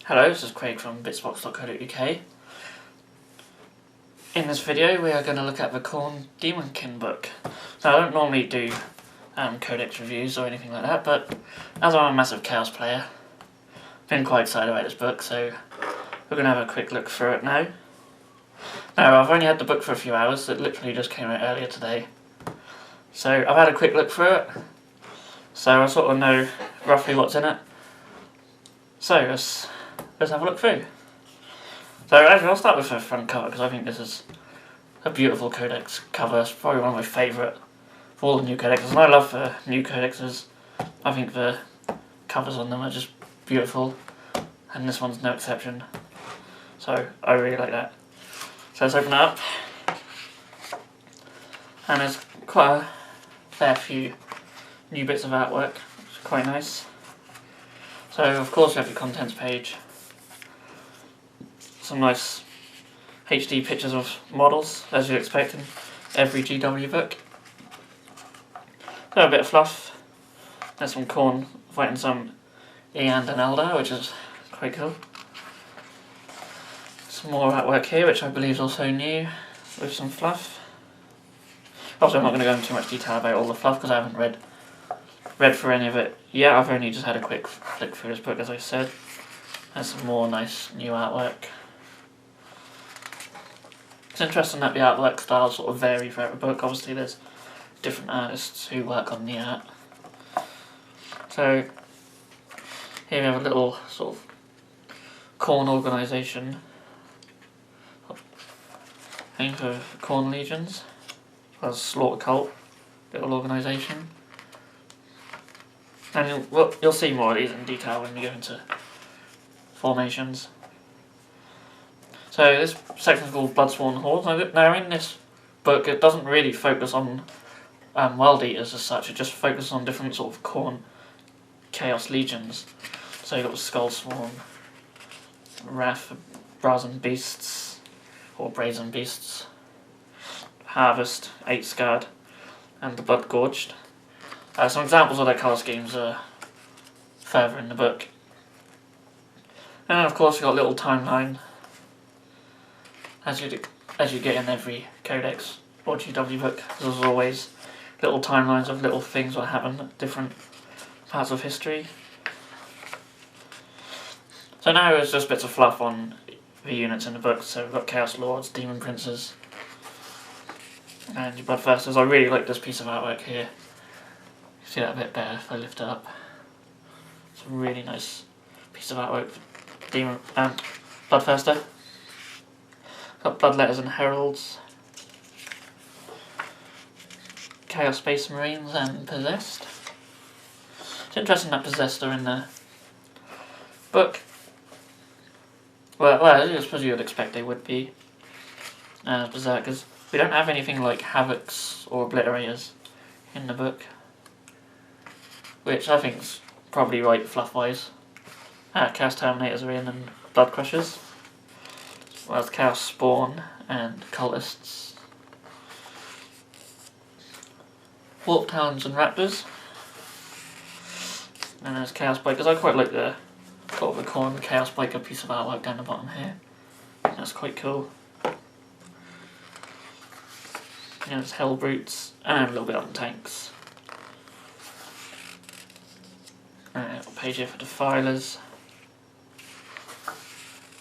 Hello, this is Craig from bitsbox.co.uk. In this video we are going to look at the Khorne Daemonkin book. Now I don't normally do Codex reviews or anything like that, but as I'm a massive Chaos player, I've been quite excited about this book, so we're going to have a quick look through it now. Now I've only had the book for a few hours, it literally just came out earlier today. So I've had a quick look through it, so I sort of know roughly what's in it. So let's have a look through. So actually I'll start with the front cover because I think this is a beautiful Codex cover. It's probably one of my favourite of all the new Codexes, and I love the new Codexes. I think the covers on them are just beautiful, and this one's no exception. So I really like that. So let's open it up, and there's quite a fair few new bits of artwork, which is quite nice. So of course you have your contents page. Some nice HD pictures of models, as you'd expect in every GW book. So a bit of fluff. There's some Khorne fighting some Eand and Eldar, which is quite cool. Some more artwork here, which I believe is also new, with some fluff. Obviously I'm not going to go into too much detail about all the fluff because I haven't read through any of it yet. I've only just had a quick flick through this book, as I said. There's some more nice new artwork. It's interesting that the artwork styles sort of vary throughout the book. Obviously there's different artists who work on the art. So here we have a little sort of Khorne organisation. Aim for Khorne Legions. As Slaughter Cult, little organisation. And you'll see more of these in detail when we go into formations. So this section is called Bloodsworn Hordes. Now in this book it doesn't really focus on World Eaters as such, it just focuses on different sort of Khorne Chaos Legions. So you've got the Skull Swarm, Wrath, Brazen Beasts, or Brazen Beasts, Harvest, Eight Scarred, and the Blood Gorged. Some examples of their colour schemes are further in the book. And then of course you've got a little timeline, as you get in every Codex or GW book. There's always little timelines of little things that happen at different parts of history. So now it's just bits of fluff on the units in the book. So we've got Chaos Lords, Demon Princes, and your Bloodthirsters. I really like this piece of artwork here. You see that a bit better if I lift it up. It's a really nice piece of artwork for Demon Bloodthirster. Got Bloodletters and Heralds, Chaos Space Marines, and Possessed. It's interesting that Possessed are in the book. Well, I suppose you would expect they would be Berserkers. We don't have anything like Havocs or Obliterators in the book, which I think is probably right fluff-wise. Chaos Terminators are in, and Blood Crushers. Well, there's Chaos Spawn and Cultists. Warp Talons and Raptors. And there's Chaos Bikers. I quite like the sort of the Khorne Chaos Biker piece of artwork down the bottom here. That's quite cool. And there's Hell Brutes and a little bit on tanks. And a page here for Defilers.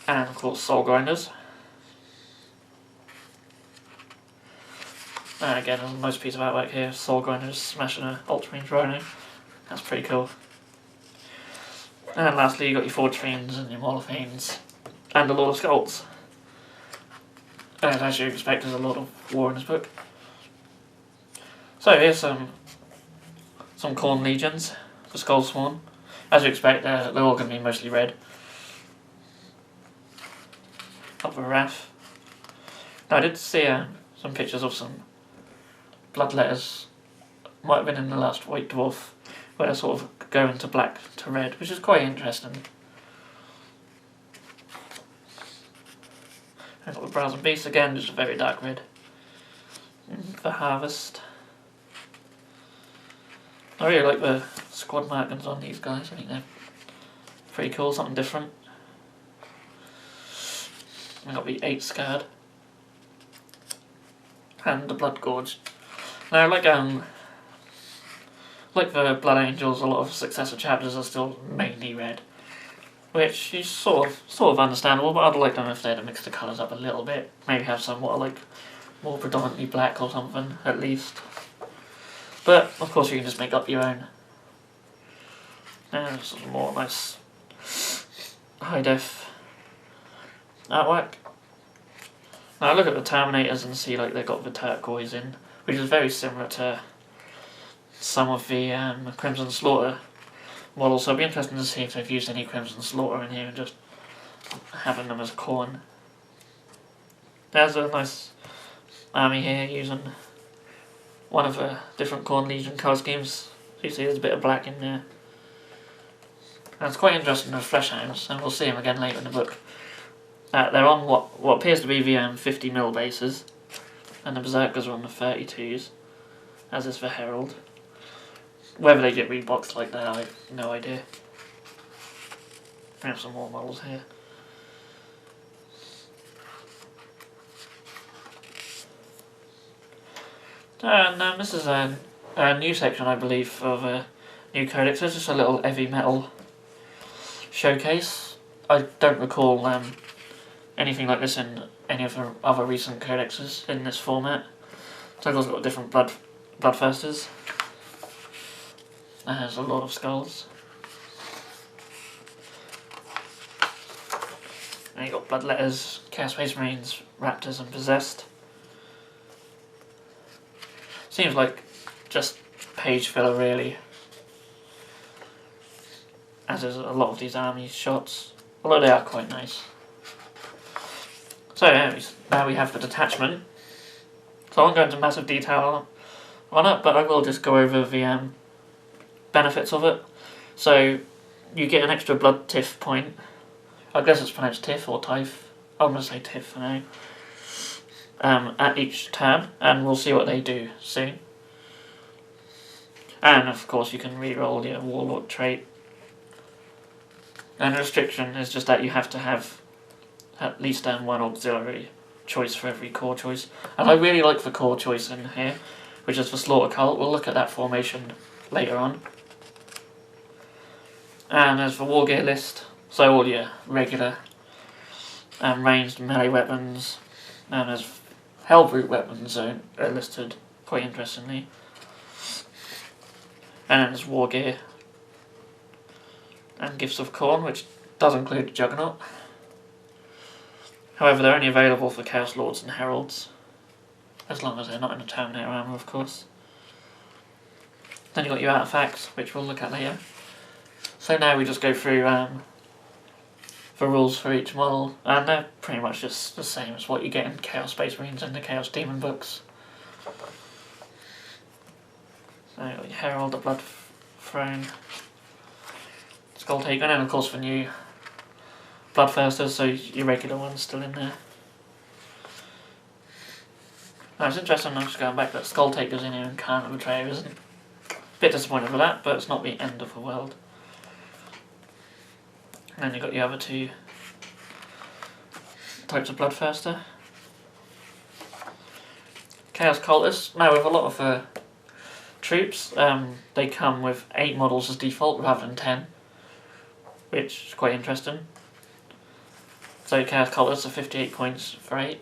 And of course Soul Grinders. And again, a nice piece of artwork here, Soul Grinders smashing an Ultramarine Rhino. That's pretty cool. And lastly you got your Forge Fiends and your Molofiends and a lot of Skulls. And as you expect, there's a lot of war in this book. So here's some Khorne Legions for Skull Swarm. As you expect, they're all going to be mostly red. Up for Wrath. Now I did see some pictures of some Bloodletters, might have been in the last White Dwarf, where they sort of go into black to red, which is quite interesting. I've got the Brazen Beast again, just a very dark red. And the Harvest. I really like the squad markings on these guys, I think they're pretty cool, something different. I've got the 8 Scared. And the Blood Gorge. Now, like the Blood Angels, a lot of successor chapters are still mainly red, which is sort of understandable, but I'd like them if they'd have mixed the colours up a little bit. Maybe have some what are like more predominantly black or something, at least. But, of course, you can just make up your own. And some more nice high-def artwork. Now, I look at the Terminators and see like they've got the turquoise in, which is very similar to some of the Crimson Slaughter models, so it'll be interesting to see if they've used any Crimson Slaughter in here and just having them as Khorne. There's a nice army here using one of the different Khorne Legion colour schemes. You see there's a bit of black in there. And it's quite interesting with Fleshhounds, and we'll see them again later in the book. They're on what appears to be the 50mm bases, and the Berserkers are on the 32s, as is the Herald. Whether they get reboxed like that, I have no idea. We have some more models here. And this is a new section, I believe, of a new Codex. It's just a little heavy metal showcase. I don't recall anything like this in any of the other recent codexes in this format. So it's got different bloodthirsters. There's a lot of skulls. And you've got Bloodletters, Chaos Space Marines, Raptors and Possessed. Seems like just page filler really, as is a lot of these army shots, although they are quite nice. So anyways, now we have the Detachment. So I won't go into massive detail on it, but I will just go over the benefits of it. So you get an extra blood tiff point. I guess it's pronounced tiff or tiff. I'm going to say tiff for now. At each turn, and we'll see what they do soon. And of course you can reroll your Warlord trait. And the restriction is just that you have to have at least one auxiliary choice for every core choice. And I really like the core choice in here, which is for Slaughter Cult. We'll look at that formation later on. And as for War Gear list, so all your regular ranged melee weapons, and as Hellbrute weapons are listed quite interestingly. And then there's War Gear and Gifts of Khorne, which does include Juggernaut. However, they're only available for Chaos Lords and Heralds, as long as they're not in the Terminator armour, of course. Then you've got your artifacts, which we'll look at later. So now we just go through the rules for each model, and they're pretty much just the same as what you get in Chaos Space Marines and the Chaos Demon books. So you've got your Herald, the Blood Throne, Skull Taker, and of course the new Bloodthirsters, so your regular one's still in there. Now it's interesting, I'm just going back, that Skull Taker's in here and Can't Betrayer isn't. A bit disappointed with that, but it's not the end of the world. And then you've got your other two types of Bloodthirster. Chaos Cultists. Now with a lot of troops, they come with 8 models as default rather than 10, which is quite interesting. So Chaos Cultists are 58 points for 8.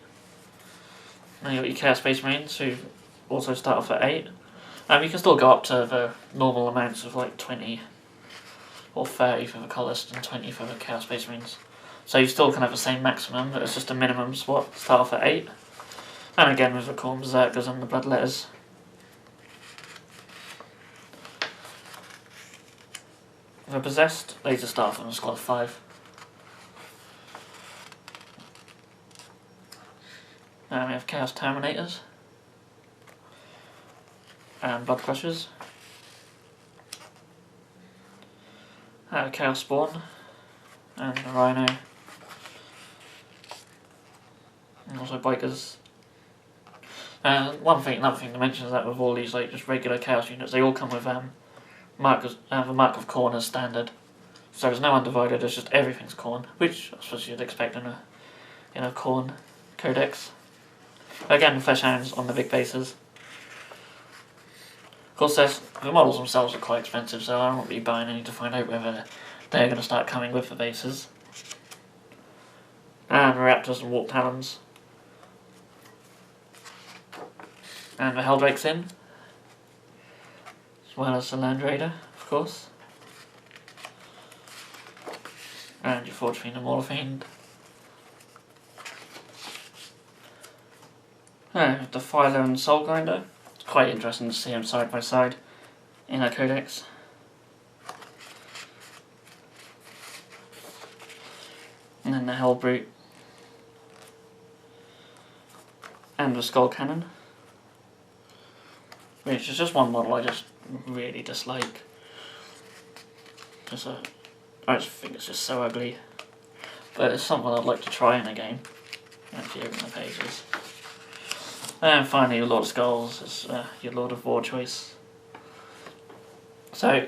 Then you've got your Chaos Space Marines, who also start off at 8. You can still go up to the normal amounts of like 20 or 30 for the Cultist and 20 for the Chaos Space Marines. So you still can have the same maximum, but it's just a minimum spot, start off at 8. And again with the Khorne Berserkers and the Bloodletters. The Possessed, they just start off on a squad of 5. And we have Chaos Terminators and Blood Crushers. Chaos Spawn and the Rhino, and also Bikers. And another thing to mention is that with all these like just regular Chaos units, they all come with the Mark of Khorne as standard. So there's no Undivided, it's just everything's Khorne, which I suppose you'd expect in a Khorne Codex. Again, flesh hounds on the big bases. Of course, the models themselves are quite expensive, so I won't be buying any to find out whether they're going to start coming with the bases. And the Raptors and Warp Talons. And the Helldrake's in. As well as the Land Raider, of course. And your Forge Fiend and Maul Fiend. The Defiler and Soul Grinder. It's quite interesting to see them side by side in a Codex. And then the Hellbrute. And the Skull Cannon. Which is just one model I just really dislike. I just think it's just so ugly. But it's something I'd like to try in a game. If you open the pages. And finally, your Lord of Skulls is your Lord of War choice. So,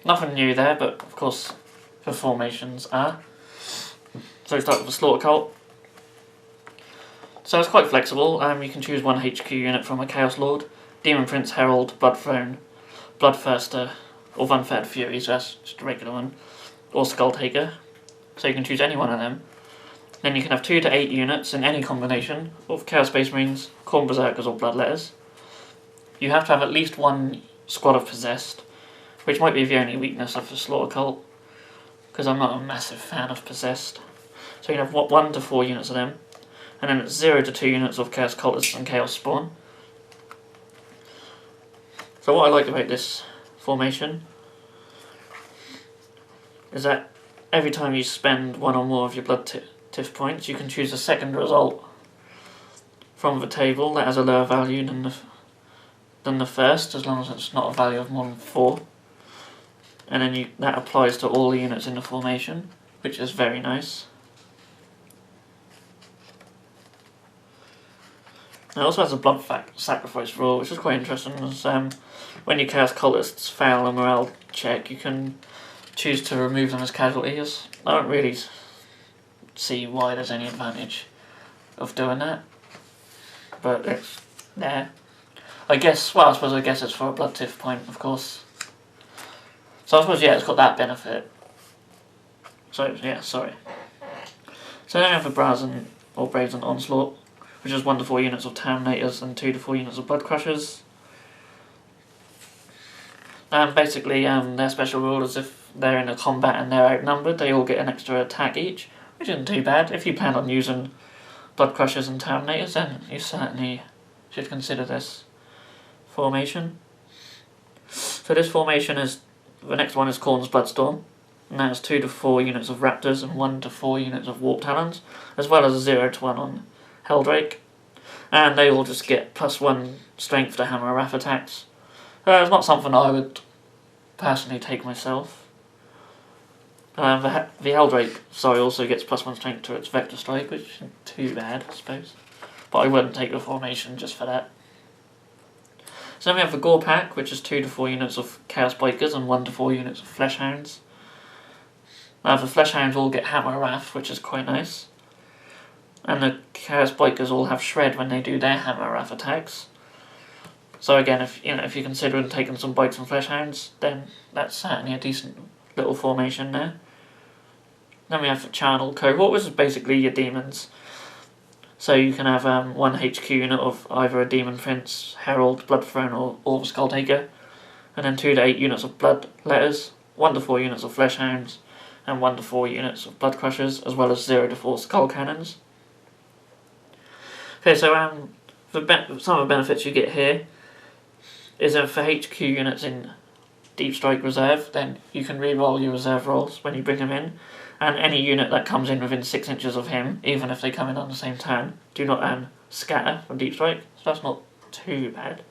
nothing new there, but of course, the formations are. So we start with the Slaughter Cult. So it's quite flexible. You can choose one HQ unit from a Chaos Lord, Demon Prince, Herald, Blood Throne, Bloodthirster, or Unfed Fury, so that's just a regular one, or Skull Taker. So you can choose any one of them. Then you can have 2 to 8 units in any combination of Chaos Space Marines, Khorne Berserkers or Bloodletters. You have to have at least one squad of Possessed, which might be the only weakness of the Slaughter Cult, because I'm not a massive fan of Possessed. So you can have 1 to 4 units of them, and then it's 0 to 2 units of Chaos Cultists and Chaos Spawn. So what I like about this formation is that every time you spend 1 or more of your blood TIF points, you can choose a second result from the table that has a lower value than the first, as long as it's not a value of more than 4. And then that applies to all the units in the formation, which is very nice. It also has a blood sacrifice rule, which is quite interesting. As, when your Chaos Cultists fail a morale check, you can choose to remove them as casualties. I don't really see why there's any advantage of doing that, but it's there. I suppose it's for a blood TIF point, of course. So I suppose, yeah, it's got that benefit. So, yeah, sorry. So then we have the Brazen or Brazen Onslaught, which is 1 to 4 units of Terminators and 2 to 4 units of Blood Crushers. Basically, their special rule is if they're in a combat and they're outnumbered, they all get an extra attack each, which isn't too bad. If you plan on using Blood Crushers and Terminators, then you certainly should consider this formation. So this formation is, the next one is Khorne's Bloodstorm, and that has 2 to 4 units of Raptors and 1 to 4 units of Warp Talons, as well as a 0 to 1 on Helldrake, and they all just get +1 strength to hammer Wrath attacks. It's not something I would personally take myself. The Helldrake, also gets +1 strength to its Vector Strike, which isn't too bad, I suppose. But I wouldn't take the formation just for that. So then we have the Gore Pack, which is 2 to 4 units of Chaos Bikers and 1 to 4 units of Flesh Hounds. The Flesh Hounds all get Hammer Wrath, which is quite nice. And the Chaos Bikers all have Shred when they do their Hammer Wrath attacks. So again, if you're considering taking some Bikes and Flesh Hounds, then that's certainly a decent little formation there. Then we have the Charnel Cohort, which is basically your demons. So you can have 1 HQ unit of either a Demon Prince, Herald, Blood Throne or Skull Taker, and then 2 to 8 units of Blood Letters, 1 to 4 units of Flesh Hounds, and 1 to 4 units of Blood Crushers, as well as 0 to 4 Skull Cannons. Okay, so some of the benefits you get here is for HQ units in Deep Strike Reserve, then you can re-roll your reserve rolls when you bring them in, and any unit that comes in within 6 inches of him, even if they come in on the same turn, do not scatter from Deep Strike, so that's not too bad.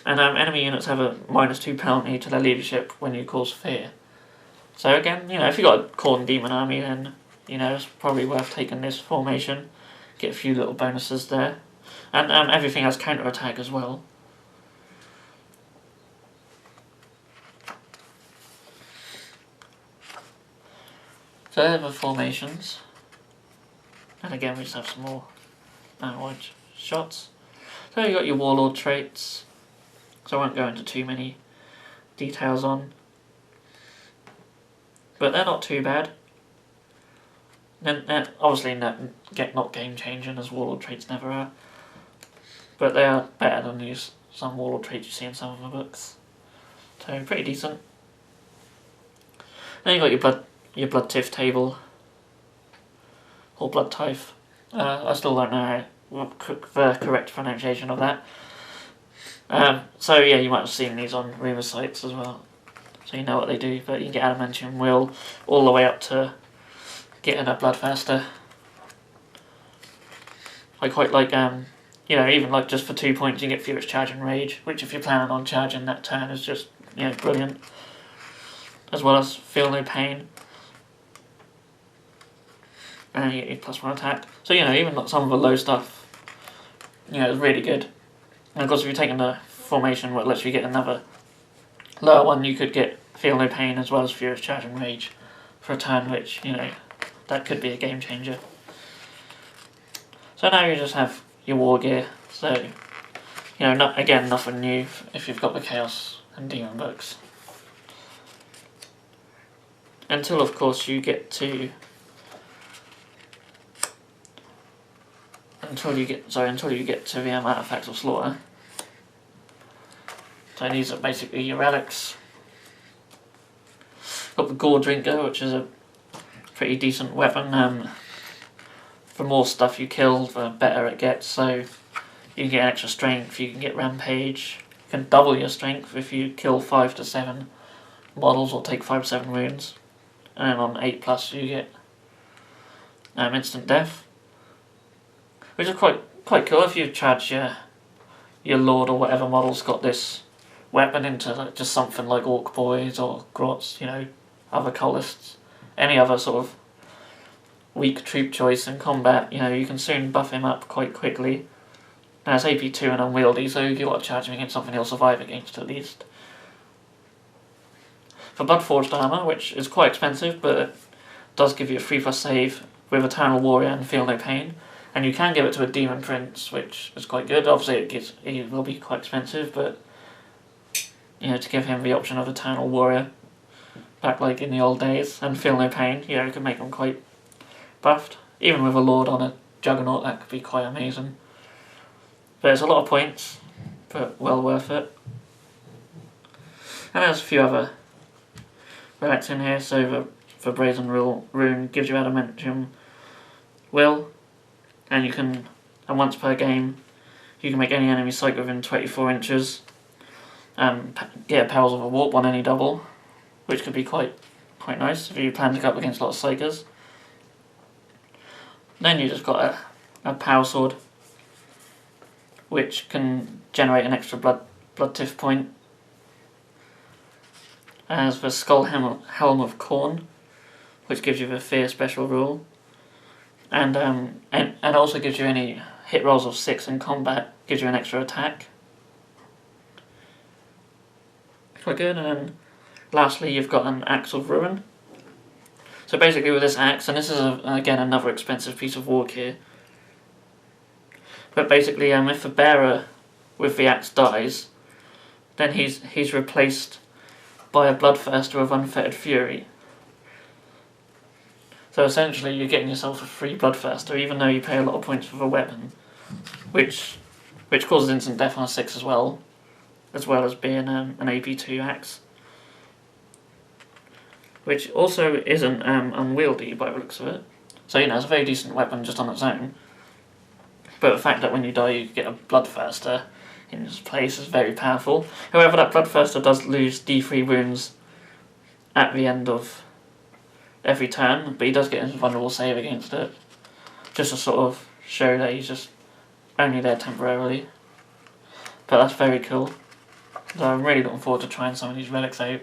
And enemy units have a -2 penalty to their leadership when you cause fear. So again, if you've got a Khorne Demon army, then it's probably worth taking this formation. Get a few little bonuses there. And everything has counter-attack as well. So there are the formations. And again, we just have some more white shots. So you got your warlord traits. So I won't go into too many details on. But they're not too bad. They're obviously not game changing, as warlord traits never are. But they are better than some warlord traits you see in some of the books. So pretty decent. Then you got your blood tiff table. Or blood type. I still don't know the correct pronunciation of that. So yeah, you might have seen these on rumour sites as well. So you know what they do, but you can get adamantium will all the way up to getting a bloodthirster. I quite like even like just for 2 points you get furious charge and rage, which if you're planning on charging that turn is just brilliant. As well as feel no pain. And you get +1 attack. So even like some of the low stuff, is really good. And of course if you're taking the formation what lets you get another lower one, you could get feel no pain as well as furious charge and rage for a turn, which that could be a game changer. So now you just have your war gear. So nothing new if you've got the Chaos and Demon books. Until of course you get to until you get to the artifacts of slaughter. So these are basically your relics. Got the Gore Drinker, which is a pretty decent weapon. The more stuff you kill, the better it gets. So you can get extra strength, you can get rampage, you can double your strength if you kill 5 to 7 models or take 5 to 7 wounds. And then on 8+ you get instant death, which is quite cool. If you charge your lord or whatever model's got this weapon into just something like Orc Boys or Grots, other cultists, any other sort of weak troop choice in combat, you can soon buff him up quite quickly. Now it's AP2 and unwieldy, so you've got to charge him against something he'll survive against at least. For Bloodforged armour, which is quite expensive, but it does give you a 3+ save with Eternal Warrior and Feel No Pain, and you can give it to a Demon Prince, which is quite good. Obviously it will be quite expensive, but to give him the option of Eternal Warrior, back like in the old days, and Feel No Pain, you can make him quite buffed. Even with a Lord on a Juggernaut, that could be quite amazing. But it's a lot of points, but well worth it. And there's a few other relics in here. So the Brazen Rune gives you adamantium will, and once per game you can make any enemy sight within 24 inches get Perils of a Warp on any double, which could be quite nice if you plan to go up against a lot of Psykers. Then you just got a Power Sword, which can generate an extra blood tiff point. As the Skull Helm of Khorne, which gives you the Fear special rule, and also gives you any hit rolls of 6 in combat, gives you an extra attack. Quite good. And then lastly you've got an Axe of Ruin. So basically with this axe, and this is again another expensive piece of war gear, but basically if the bearer with the axe dies, then he's replaced by a Bloodthirster of Unfettered Fury. So essentially you're getting yourself a free Bloodthirster, even though you pay a lot of points for the weapon, which causes instant death on a 6 as well as being an AP2 axe, which also isn't unwieldy by the looks of it. So it's a very decent weapon just on its own, but the fact that when you die you get a Bloodthirster in its place is very powerful. However, that Bloodthirster does lose D3 wounds at the end of every turn, but he does get a vulnerable save against it, just to sort of show that he's just only there temporarily. But that's very cool. So I'm really looking forward to trying some of these relics out.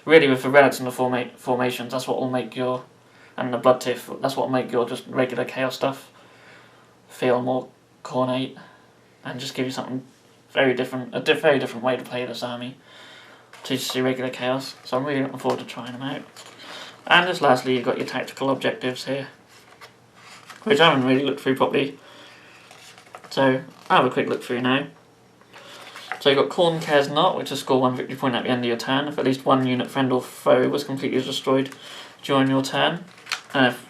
Really, with the relics and the formations, that's what will make and the blood tiff, that's what will make your just regular chaos stuff feel more cornate, and just give you something very different, a very different way to play this army to just your regular chaos. So I'm really looking forward to trying them out. And just lastly, you've got your tactical objectives here, which I haven't really looked through properly. So I'll have a quick look through now. So you've got Khorne Cares Not, which is score 1 victory point at the end of your turn if at least one unit, friend or foe was completely destroyed during your turn. And if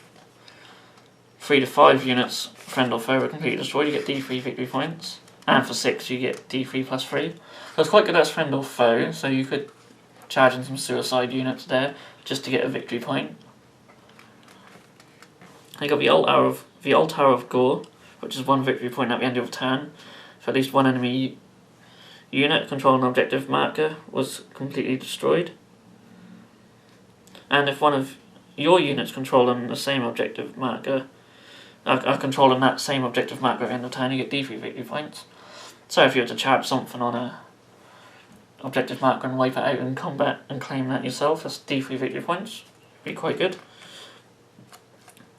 3 to 5 units, friend or foe, were completely destroyed, you get D3 victory points. And for 6 you get D3 plus 3. So it's quite good as friend or foe, so you could charge in some suicide units there just to get a victory point. You got the Altar of Gore, which is 1 victory point at the end of your turn. If at least one enemy unit controlling an objective marker was completely destroyed. And if one of your units controlling the same objective marker are controlling that same objective marker at the end of the turn, you get D3 victory points. So if you were to charge something on a objective marker and wipe it out in combat and claim that yourself, that's D3 victory points. Be quite good.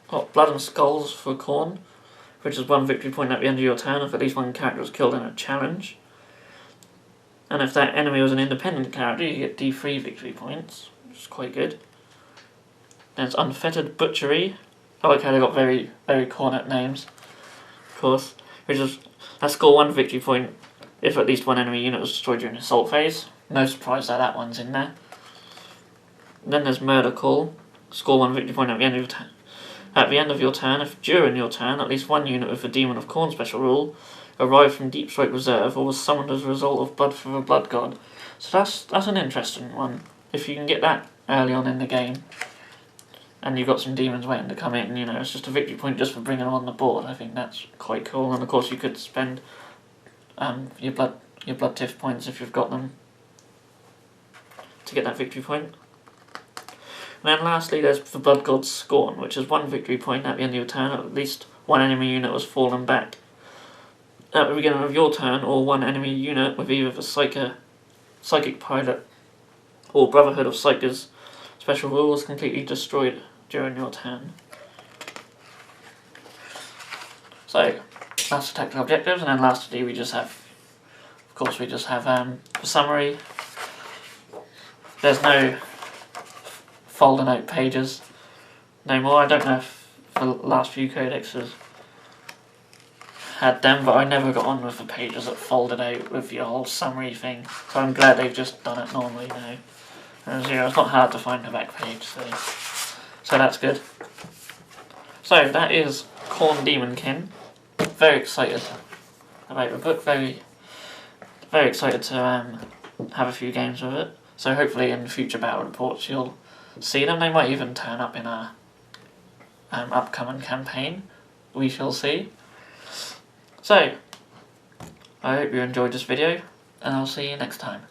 Got Blood and Skulls for Khorne, which is 1 victory point at the end of your turn if at least one character was killed in a challenge. And if that enemy was an independent character, you get D3 victory points, which is quite good. There's Unfettered Butchery. I like how they got very, very cornet names, of course. That's score 1 victory point if at least one enemy unit was destroyed during the assault phase. No surprise that one's in there. Then there's Murder Call. Score 1 victory point at the end of your turn. At the end of your turn, if during your turn at least one unit with the Demon of Khorne special rule arrived from Deep Strike Reserve or was summoned as a result of Blood for the Blood God. So that's an interesting one. If you can get that early on in the game, and you've got some demons waiting to come in, you know, it's just a victory point just for bringing them on the board. I think that's quite cool. And of course you could spend your blood tiff points if you've got them to get that victory point. And then lastly there's the Blood Gods Scorn, which is 1 victory point at the end of your turn. At least one enemy unit was fallen back at the beginning of your turn, or one enemy unit with either the Psychic Pilot or Brotherhood of Psychers special rule was completely destroyed during your turn. So that's the tactical objectives, and then lastly we just have, of course, the summary. There's no folding out pages no more. I don't know if the last few codexes had them, but I never got on with the pages that folded out with the whole summary thing, so I'm glad they've just done it normally now. And, you know, it's not hard to find the back page, so that's good. So that is Khorne Daemonkin. Very excited about the book, very excited to have a few games with it. So hopefully in future battle reports you'll see them. They might even turn up in our upcoming campaign. We shall see. So I hope you enjoyed this video, and I'll see you next time.